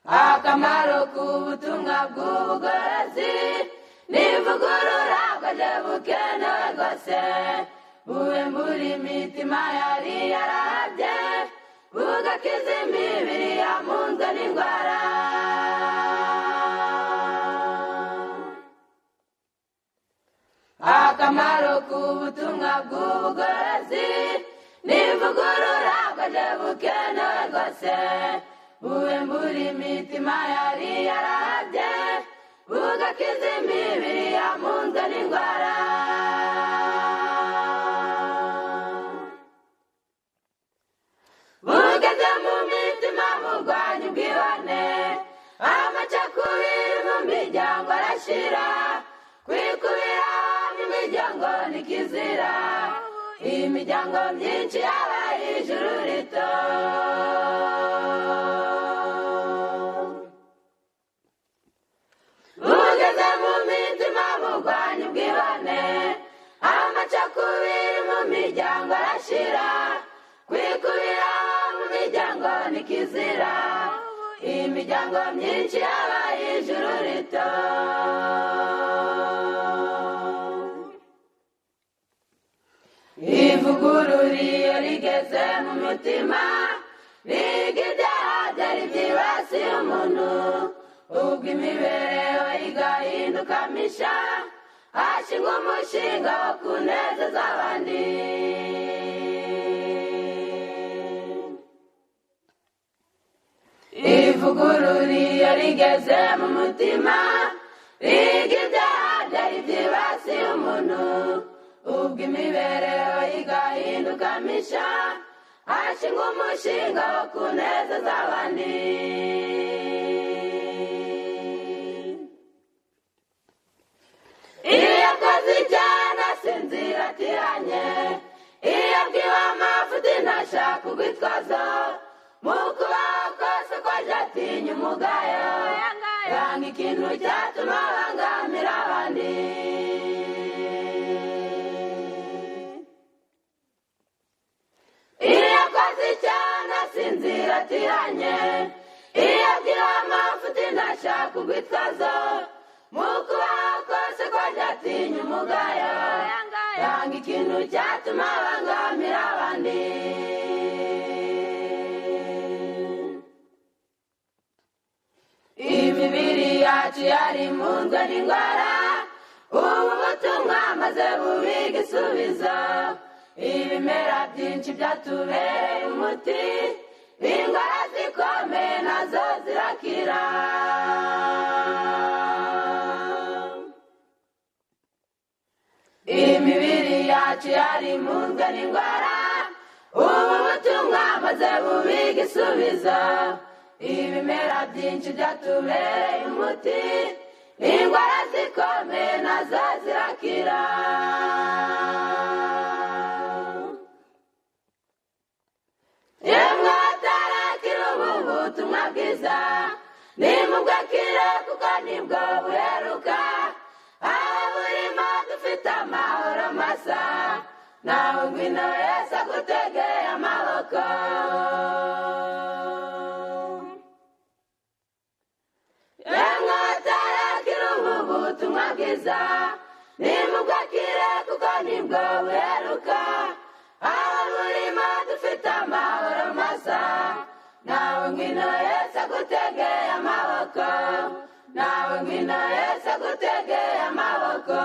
akamaro k'ubutumwa bw'ubugorozi n'ivugurura bwaje bukenewe rwose, buwembura imitima yari yarabye, bugakiza imibiri yamunzwe n'indwara. Akamaro k'ubutumwa bw'ubugorozi n'ivugurura bwaje bukenewe rwose, buwembura imitima yari yarabye, bugakiza imibiri yamunzwe n'indwara. Bugeze mu mitima burwanya ubwibone, amacakubiri mu miryango arashira, kwikubira mu miryango ni kizira, imiryango myinshi yabaye ijuru rito. Bugeze mu mitima burwanya ubwibone, amacakubiri mu miryango arashira, kwikubira mu miryango ni kizira, imiryango myinshi yabaye ijuru rito. Ivugurura iyo rigeze mu mutima, riga ibyaha byari byibasiye umuntu, ubwo imibereho igahinduka misha, hashingwa umushinga wo kunezeza abandi. Ivugurura iyo rigeze mu mutima, riga ibyaha byari byibasiye umuntu, ubwo imibereho igahinduka misha, hashingwa umushinga wo kunezeza abandi. Iyo yakoze icyaha asinzira atihanye, iyo abwiwe amafuti ntashaka urwitwazo, mu kubaho kose kwaje atinya umugayo, yanga ikintu cyatuma abangamira abandi. Iyo yakoze icyaha asinzira atihanye, iyo abwiwe amafuti ntashaka urwitwazo, mu kubaho kose kwaje atinya umugayo, yanga ikintu cyatuma abangamira abandi. Imibiri yacu yari munzwe n'indwara, ubu butumwa maze bubiga igisubizo, ibimera byinshi byatubereye umuti, indwara zikomeye nazo zirakira. Imibiri yacu yari munzwe n'indwara, ubu butumwa maze bubiga igisubizo, ibimera byinshi byatubereye umuti, indwara zikomeye nazo zirakira. Yemwe batarakira ubu butumwa bwiza, nimubwakire kuko nibwo buheruka, aho burimo dufite amahoro masa, nawe ngwino Yesu agutegeye amaboko. Yemwe batarakira ubu butumwa bwiza, nimubwakire kuko nibwo buheruka, aho burimo dufite amahoro masa, nawe ngwino Yesu agutegeye amaboko, nawe ngwino Yesu agutegeye amaboko.